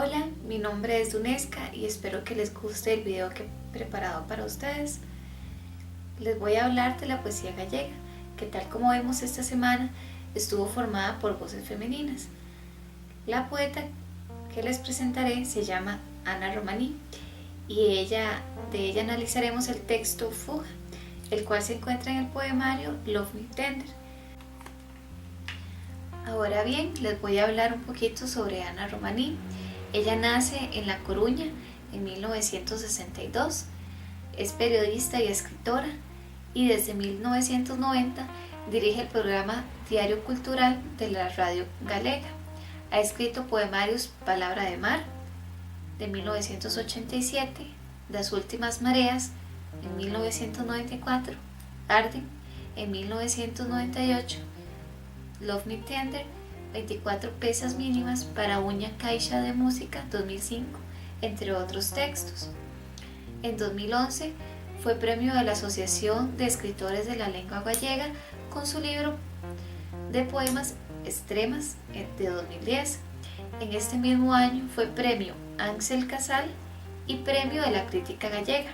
Hola, mi nombre es Dunesca y espero que les guste el video que he preparado para ustedes. Les voy a hablar de la poesía gallega, que tal como vemos esta semana estuvo formada por voces femeninas. La poeta que les presentaré se llama Ana Romaní y de ella analizaremos el texto Fuga, el cual se encuentra en el poemario Love Me Tender. Ahora bien, les voy a hablar un poquito sobre Ana Romaní. Ella nace en La Coruña en 1962, es periodista y escritora y desde 1990 dirige el programa Diario Cultural de la Radio Galega. Ha escrito poemarios Palabra de Mar de 1987, Las Últimas Mareas en 1994, Arden en 1998, Love Me Tender, 24 pesas mínimas para Uña Caixa de Música 2005, entre otros textos. En 2011 fue premio de la Asociación de Escritores de la Lengua Gallega con su libro de poemas Extremas de 2010. En este mismo año fue premio Ángel Casal y premio de la Crítica Gallega.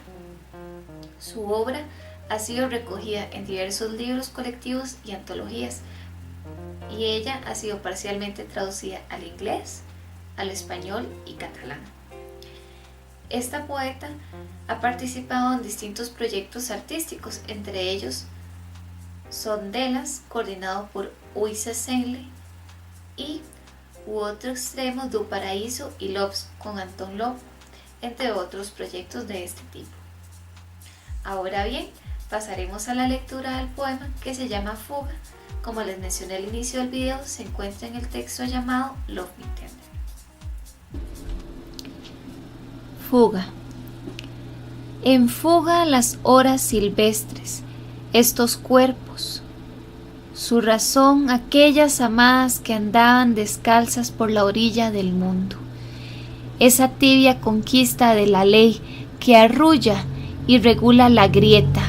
Su obra ha sido recogida en diversos libros colectivos y antologías, y ella ha sido parcialmente traducida al inglés, al español y catalán. Esta poeta ha participado en distintos proyectos artísticos, entre ellos Sondelas, coordinado por Uisa Senle, y U Outro Extremo do Paraíso y Lobs con Antón Lobo, entre otros proyectos de este tipo. Ahora bien, pasaremos a la lectura del poema que se llama Fuga. Como les mencioné al inicio del video, se encuentra en el texto llamado Love Me Tender. Fuga. En fuga las horas silvestres, estos cuerpos, su razón aquellas amadas que andaban descalzas por la orilla del mundo, esa tibia conquista de la ley que arrulla y regula la grieta,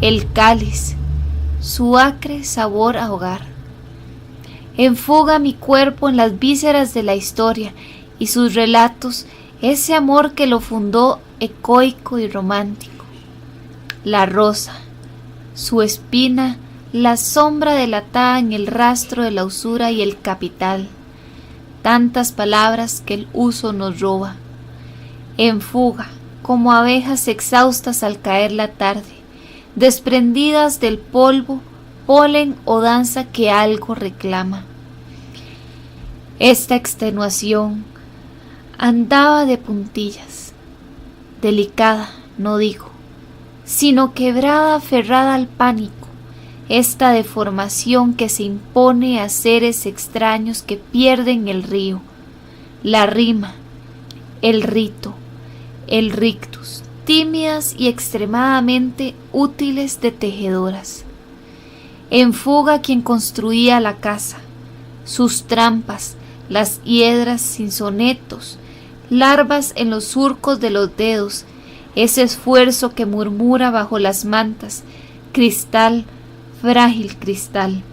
el cáliz, su acre sabor a hogar. En fuga mi cuerpo en las vísceras de la historia y sus relatos, ese amor que lo fundó ecoico y romántico. La rosa, su espina, la sombra delatada en el rastro de la usura y el capital. Tantas palabras que el uso nos roba. En fuga, como abejas exhaustas al caer la tarde, desprendidas del polvo, polen o danza que algo reclama. Esta extenuación andaba de puntillas, delicada, no digo, sino quebrada, aferrada al pánico, esta deformación que se impone a seres extraños que pierden el río, la rima, el rito, el rictus, tímidas y extremadamente útiles de tejedoras. En fuga quien construía la casa, sus trampas, las hiedras sin sonetos, larvas en los surcos de los dedos, ese esfuerzo que murmura bajo las mantas, cristal, frágil cristal.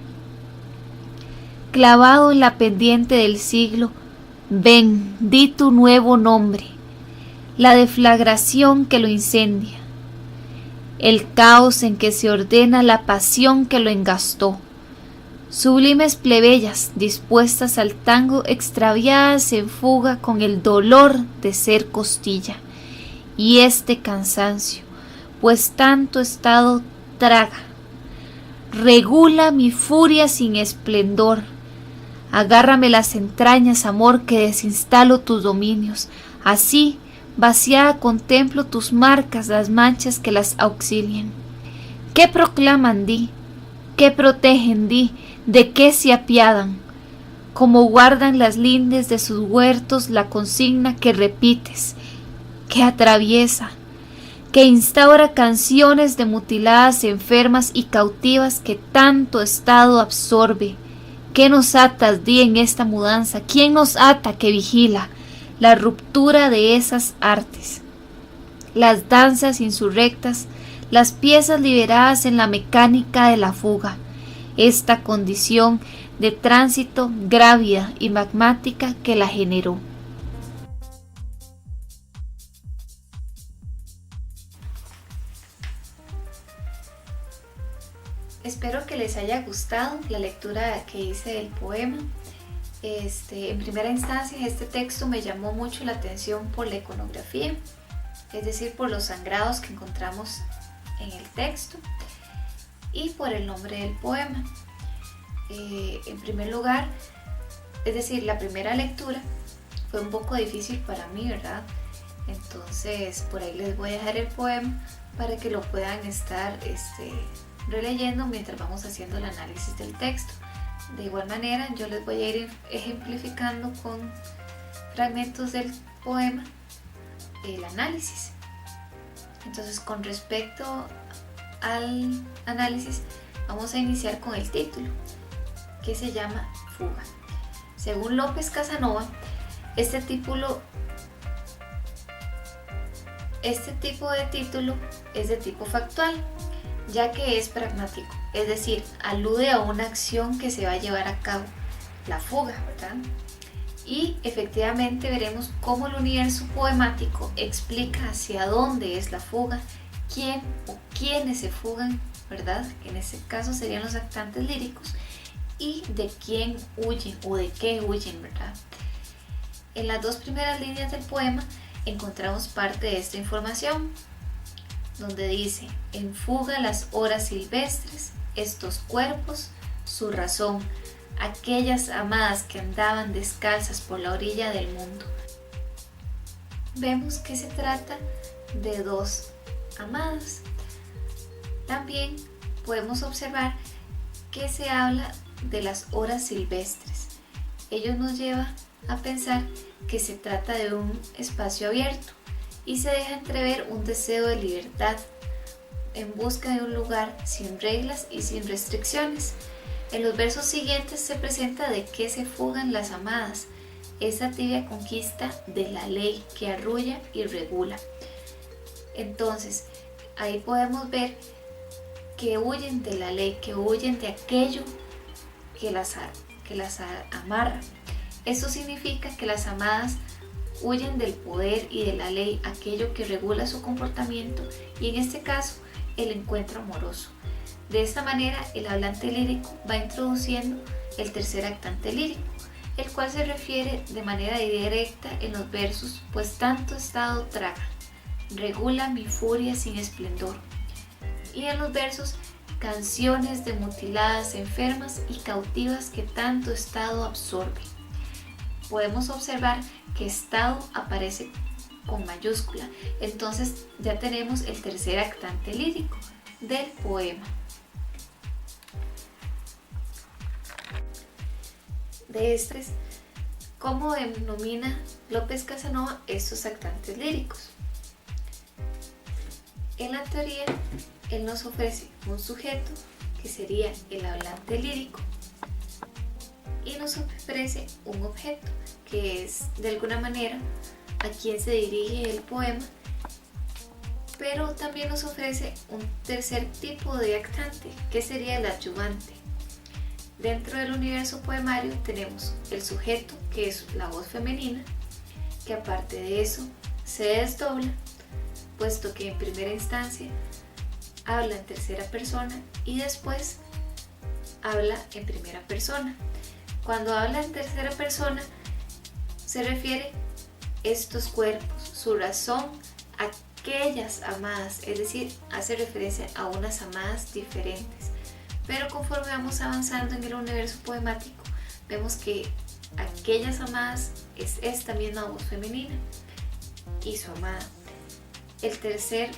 Clavado en la pendiente del siglo, ven, di tu nuevo nombre, la deflagración que lo incendia, el caos en que se ordena la pasión que lo engastó, sublimes plebeyas dispuestas al tango, extraviadas en fuga con el dolor de ser costilla, y este cansancio, pues tanto estado traga, regula mi furia sin esplendor, agárrame las entrañas, amor, que desinstalo tus dominios, así vaciada contemplo tus marcas, las manchas que las auxilian. ¿Qué proclaman di? ¿Qué protegen di? ¿De qué se apiadan? Como guardan las lindes de sus huertos la consigna que repites, que atraviesa, que instaura canciones de mutiladas enfermas y cautivas que tanto estado absorbe. ¿Qué nos atas di en esta mudanza? ¿Quién nos ata que vigila la ruptura de esas artes, las danzas insurrectas, las piezas liberadas en la mecánica de la fuga, esta condición de tránsito grávida y magmática que la generó? Espero que les haya gustado la lectura que hice del poema. En primera instancia, este texto me llamó mucho la atención por la iconografía, es decir, por los sangrados que encontramos en el texto y por el nombre del poema. En primer lugar, es decir, la primera lectura fue un poco difícil para mí, ¿verdad? Entonces, por ahí les voy a dejar el poema para que lo puedan estar releyendo mientras vamos haciendo el análisis del texto. De igual manera, yo les voy a ir ejemplificando con fragmentos del poema el análisis. Entonces, con respecto al análisis, vamos a iniciar con el título, que se llama Fuga. Según López Casanova, este tipo de título es de tipo factual, ya que es pragmático, es decir, alude a una acción que se va a llevar a cabo, la fuga, ¿verdad? Y efectivamente veremos cómo el universo poemático explica hacia dónde es la fuga, quién o quiénes se fugan, ¿verdad? En este caso serían los actantes líricos, y de quién huyen o de qué huyen, ¿verdad? En las dos primeras líneas del poema encontramos parte de esta información, donde dice: en fuga las horas silvestres, estos cuerpos, su razón, aquellas amadas que andaban descalzas por la orilla del mundo. Vemos que se trata de dos amadas. También podemos observar que se habla de las horas silvestres. Ello nos lleva a pensar que se trata de un espacio abierto y se deja entrever un deseo de libertad en busca de un lugar sin reglas y sin restricciones. En los versos siguientes se presenta de qué se fugan las amadas, esa tibia conquista de la ley que arrulla y regula. Entonces, ahí podemos ver que huyen de la ley, que huyen de aquello que las amarra. Eso significa que las amadas huyen del poder y de la ley, aquello que regula su comportamiento, y en este caso el encuentro amoroso. De esta manera el hablante lírico va introduciendo el tercer actante lírico, el cual se refiere de manera directa en los versos: pues tanto estado traga, regula mi furia sin esplendor. Y en los versos: canciones de mutiladas enfermas y cautivas que tanto estado absorbe. Podemos observar que estado aparece con mayúscula, entonces ya tenemos el tercer actante lírico del poema. De estos, ¿cómo denomina López Casanova estos actantes líricos? En la teoría, él nos ofrece un sujeto, que sería el hablante lírico, y nos ofrece un objeto, que es de alguna manera a quien se dirige el poema, pero también nos ofrece un tercer tipo de actante, que sería el adyuvante. Dentro del universo poemario tenemos el sujeto, que es la voz femenina, que aparte de eso se desdobla, puesto que en primera instancia habla en tercera persona y después habla en primera persona. Cuando habla en tercera persona se refiere a estos cuerpos, su razón, aquellas amadas, es decir, hace referencia a unas amadas diferentes. Pero conforme vamos avanzando en el universo poemático, vemos que aquellas amadas es esta misma voz femenina y su amada. El tercer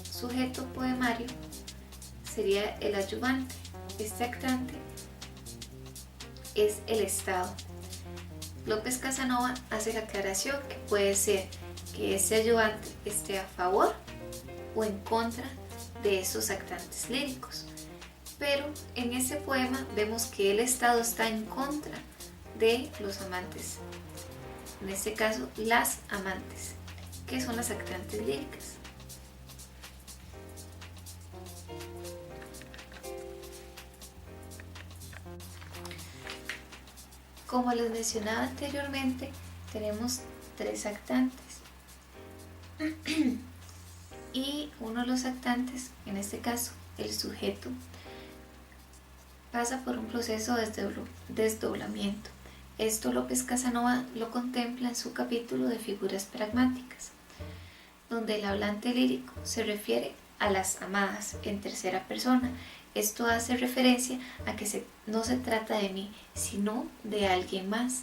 sujeto poemario sería el adyuvante. Este actante es el estado. López Casanova hace la aclaración que puede ser que ese adyuvante esté a favor o en contra de esos actantes líricos, pero en ese poema vemos que el estado está en contra de los amantes, en este caso las amantes, que son las actantes líricas. Como les mencionaba anteriormente, tenemos tres actantes y uno de los actantes, en este caso el sujeto pasa por un proceso de desdoblamiento. Esto López Casanova lo contempla en su capítulo de figuras pragmáticas, donde el hablante lírico se refiere a las amadas en tercera persona. Esto hace referencia a que no se trata de mí, sino de alguien más.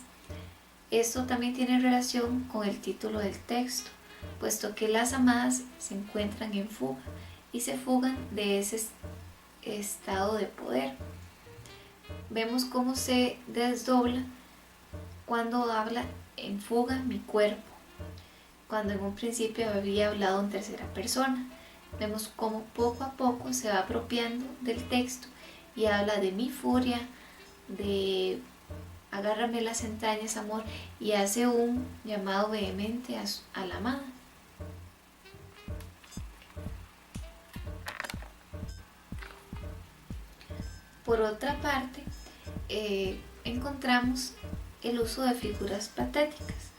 Esto también tiene relación con el título del texto, puesto que las amadas se encuentran en fuga y se fugan de ese estado de poder. Vemos cómo se desdobla cuando habla en fuga mi cuerpo, cuando en un principio había hablado en tercera persona. Vemos cómo poco a poco se va apropiando del texto y habla de mi furia, de agárrame las entrañas, amor, y hace un llamado vehemente a la amada. Por otra parte, encontramos el uso de figuras patéticas.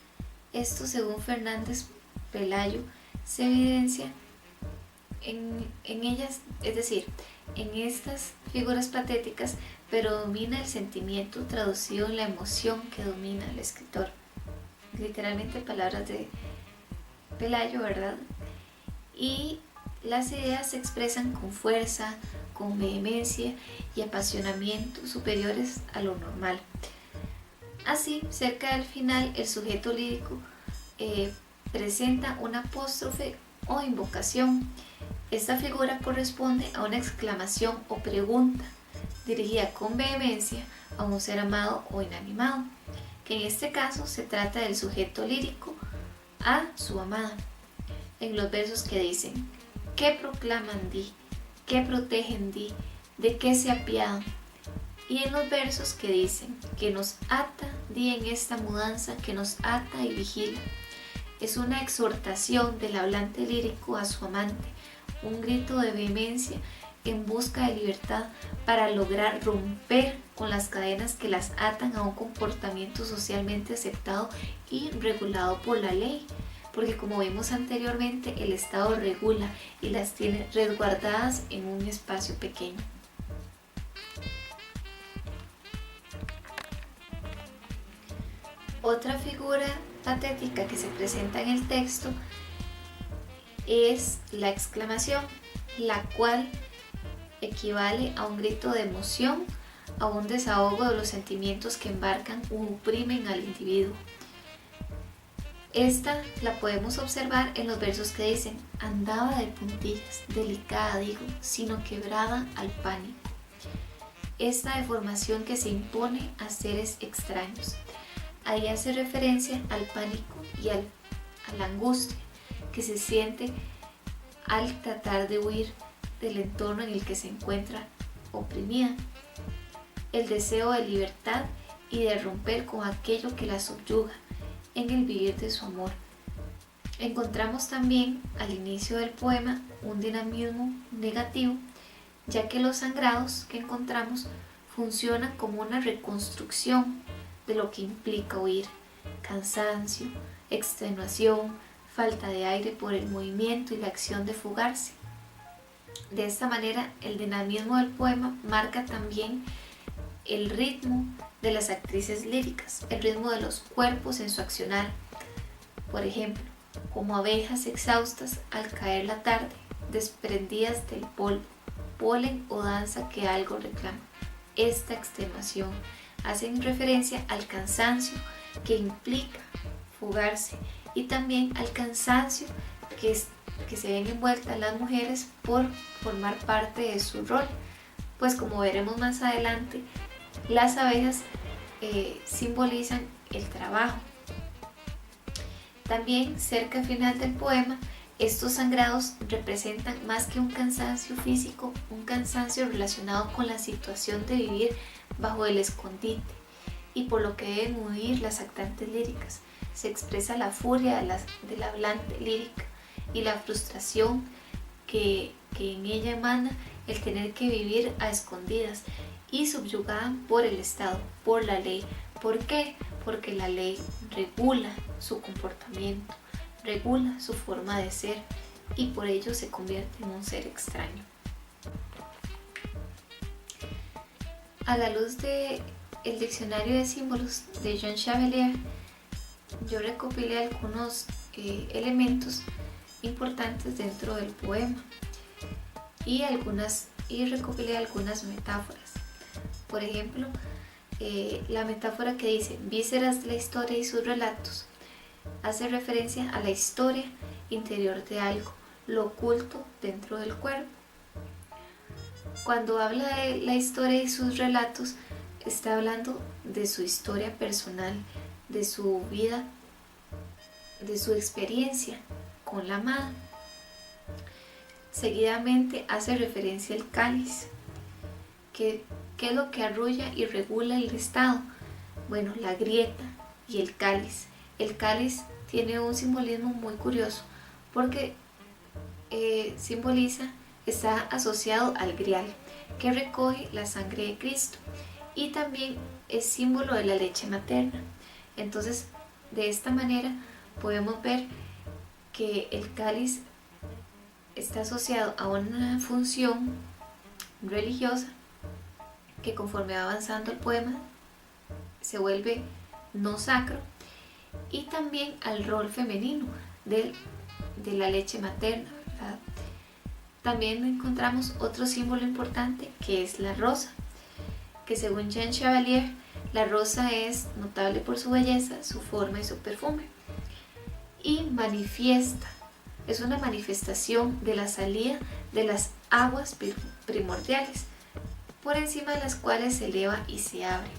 Esto, según Fernández Pelayo, se evidencia en ellas, es decir, en estas figuras patéticas predomina el sentimiento traducido en la emoción que domina al escritor. Literalmente palabras de Pelayo, ¿verdad? Y las ideas se expresan con fuerza, con vehemencia y apasionamiento superiores a lo normal. Así, cerca del final, el sujeto lírico presenta una apóstrofe o invocación. Esta figura corresponde a una exclamación o pregunta dirigida con vehemencia a un ser amado o inanimado, que en este caso se trata del sujeto lírico a su amada. En los versos que dicen: ¿qué proclaman di? ¿Qué protegen di? ¿De qué se apiadan? Y en los versos que dicen: que nos ata di en esta mudanza, que nos ata y vigila. Es una exhortación del hablante lírico a su amante, un grito de vehemencia en busca de libertad para lograr romper con las cadenas que las atan a un comportamiento socialmente aceptado y regulado por la ley, porque como vimos anteriormente, el Estado regula y las tiene resguardadas en un espacio pequeño. Otra figura patética que se presenta en el texto es la exclamación, la cual equivale a un grito de emoción, a un desahogo de los sentimientos que embarcan o oprimen al individuo. Esta la podemos observar en los versos que dicen: andaba de puntillas, delicada digo, sino quebrada al pánico. Esta deformación que se impone a seres extraños. Ahí hace referencia al pánico y a la angustia que se siente al tratar de huir del entorno en el que se encuentra oprimida, el deseo de libertad y de romper con aquello que la subyuga en el vivir de su amor. Encontramos también al inicio del poema un dinamismo negativo, ya que los sangrados que encontramos funcionan como una reconstrucción de lo que implica huir: cansancio, extenuación, falta de aire por el movimiento y la acción de fugarse. De esta manera, el dinamismo del poema marca también el ritmo de las actrices líricas, el ritmo de los cuerpos en su accionar. Por ejemplo, como abejas exhaustas al caer la tarde, desprendidas del polvo, polen o danza que algo reclama. Esta extenuación hacen referencia al cansancio que implica fugarse y también al cansancio que se ven envueltas las mujeres por formar parte de su rol, pues como veremos más adelante, las abejas simbolizan el trabajo. También cerca al final del poema, estos sangrados representan más que un cansancio físico, un cansancio relacionado con la situación de vivir bajo el escondite y por lo que deben huir las actantes líricas. Se expresa la furia de la hablante lírica y la frustración que en ella emana el tener que vivir a escondidas y subyugada por el Estado, por la ley. ¿Por qué? Porque la ley regula su comportamiento, regula su forma de ser y por ello se convierte en un ser extraño. A la luz de el diccionario de símbolos de Jean Chevalier, yo recopilé algunos elementos importantes dentro del poema y recopilé algunas metáforas. Por ejemplo, la metáfora que dice vísceras de la historia y sus relatos hace referencia a la historia interior de algo, lo oculto dentro del cuerpo. Cuando habla de la historia y sus relatos, está hablando de su historia personal, de su vida, de su experiencia con la amada. Seguidamente hace referencia al cáliz, que es lo que arrulla y regula el estado. Bueno, la grieta y el cáliz. El cáliz tiene un simbolismo muy curioso porque está asociado al grial, que recoge la sangre de Cristo, y también es símbolo de la leche materna. Entonces, de esta manera podemos ver que el cáliz está asociado a una función religiosa que, conforme va avanzando el poema, se vuelve no sacro, y también al rol femenino de la leche materna, ¿verdad? También encontramos otro símbolo importante, que es la rosa, que según Jean Chevalier, la rosa es notable por su belleza, su forma y su perfume, y es una manifestación de la salida de las aguas primordiales, por encima de las cuales se eleva y se abre.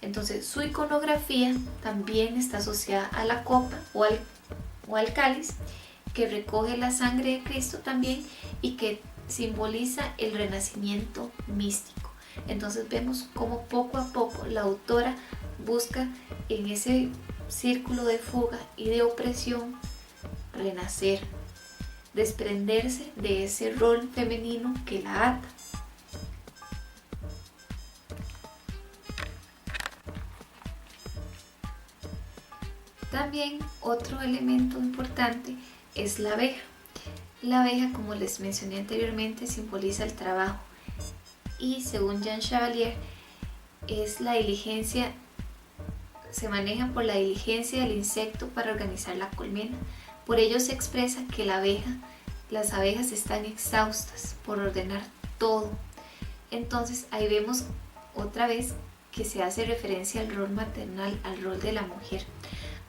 Entonces, su iconografía también está asociada a la copa o al cáliz, que recoge la sangre de Cristo también y que simboliza el renacimiento místico. Entonces vemos cómo poco a poco la autora busca en ese círculo de fuga y de opresión renacer, desprenderse de ese rol femenino que la ata. También otro elemento importante es la abeja. La abeja, como les mencioné anteriormente, simboliza el trabajo, y según Jean Chevalier es la diligencia, se maneja por la diligencia del insecto para organizar la colmena. Por ello se expresa que las abejas están exhaustas por ordenar todo. Entonces ahí vemos otra vez que se hace referencia al rol maternal, al rol de la mujer.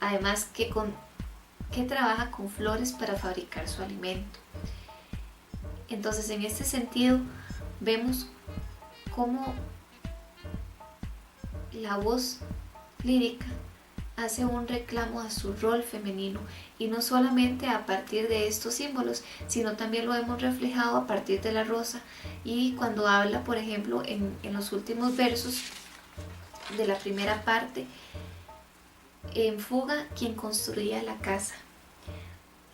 Además que trabaja con flores para fabricar su alimento. Entonces, en este sentido, vemos cómo la voz lírica hace un reclamo a su rol femenino, y no solamente a partir de estos símbolos, sino también lo hemos reflejado a partir de la rosa, y cuando habla, por ejemplo, en los últimos versos de la primera parte, en fuga quien construía la casa.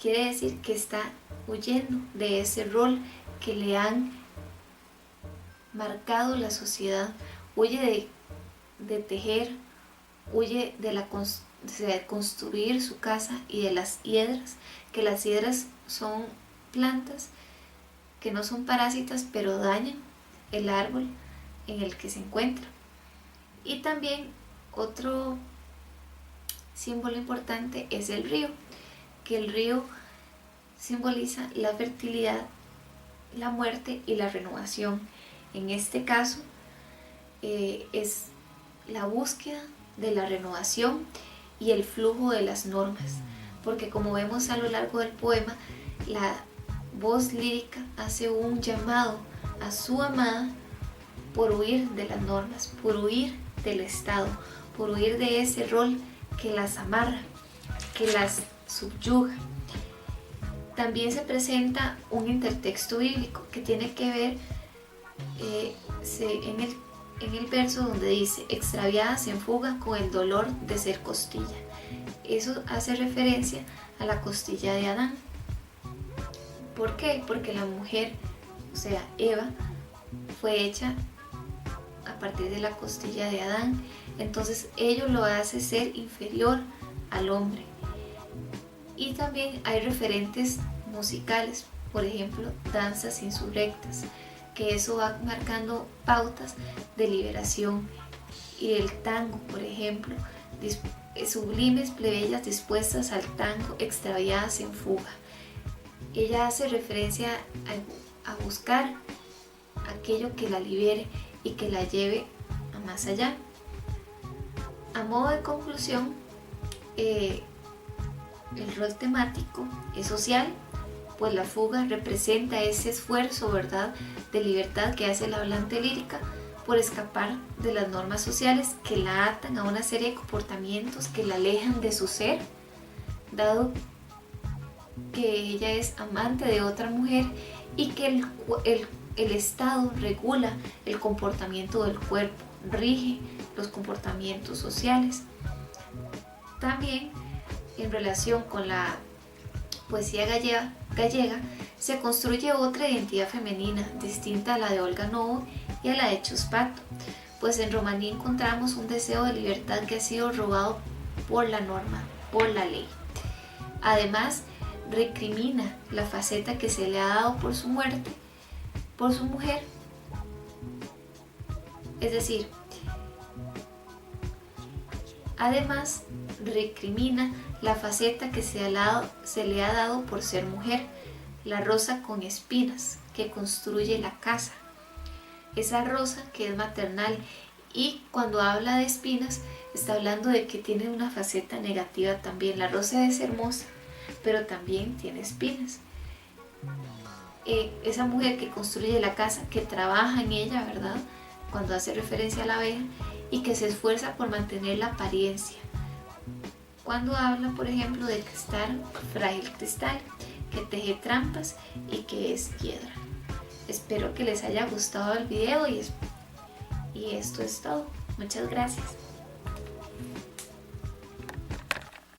Quiere decir que está huyendo de ese rol que le han marcado la sociedad, huye de tejer, huye de construir su casa y de las hiedras, que las hiedras son plantas que no son parásitas, pero dañan el árbol en el que se encuentra. Y también otro símbolo importante es el río, que el río simboliza la fertilidad, la muerte y la renovación. En este caso es la búsqueda de la renovación y el flujo de las normas, porque como vemos a lo largo del poema, la voz lírica hace un llamado a su amada por huir de las normas, por huir del Estado, por huir de ese rol que las amarra, que las subyuga. También se presenta un intertexto bíblico que tiene que ver en el verso donde dice: extraviadas en fuga con el dolor de ser costilla. Eso hace referencia a la costilla de Adán. ¿Por qué? Porque la mujer, o sea, Eva, fue hecha a partir de la costilla de Adán. Entonces ello lo hace ser inferior al hombre. Y también hay referentes musicales, por ejemplo, danzas insurrectas, que eso va marcando pautas de liberación. Y el tango, por ejemplo, sublimes plebeyas dispuestas al tango, extraviadas en fuga. Ella hace referencia a buscar aquello que la libere y que la lleve a más allá. A modo de conclusión, el rol temático es social, pues la fuga representa ese esfuerzo, ¿verdad?, de libertad que hace la hablante lírica por escapar de las normas sociales que la atan a una serie de comportamientos que la alejan de su ser, dado que ella es amante de otra mujer y que el Estado regula el comportamiento del cuerpo, rige los comportamientos sociales. También en relación con la poesía gallega se construye otra identidad femenina distinta a la de Olga Novo y a la de Chus Pato, pues en Romaní encontramos un deseo de libertad que ha sido robado por la norma, por la ley. Además, recrimina la faceta que se le ha dado por su muerte, por su mujer. Es decir, además recrimina la faceta que se le ha dado por ser mujer, la rosa con espinas que construye la casa. Esa rosa que es maternal, y cuando habla de espinas está hablando de que tiene una faceta negativa también. La rosa es hermosa, pero también tiene espinas. Esa mujer que construye la casa, que trabaja en ella, ¿verdad?, cuando hace referencia a la abeja, y que se esfuerza por mantener la apariencia. Cuando habla, por ejemplo, de cristal, frágil cristal, que teje trampas y que es piedra. Espero que les haya gustado el video y esto es todo. Muchas gracias.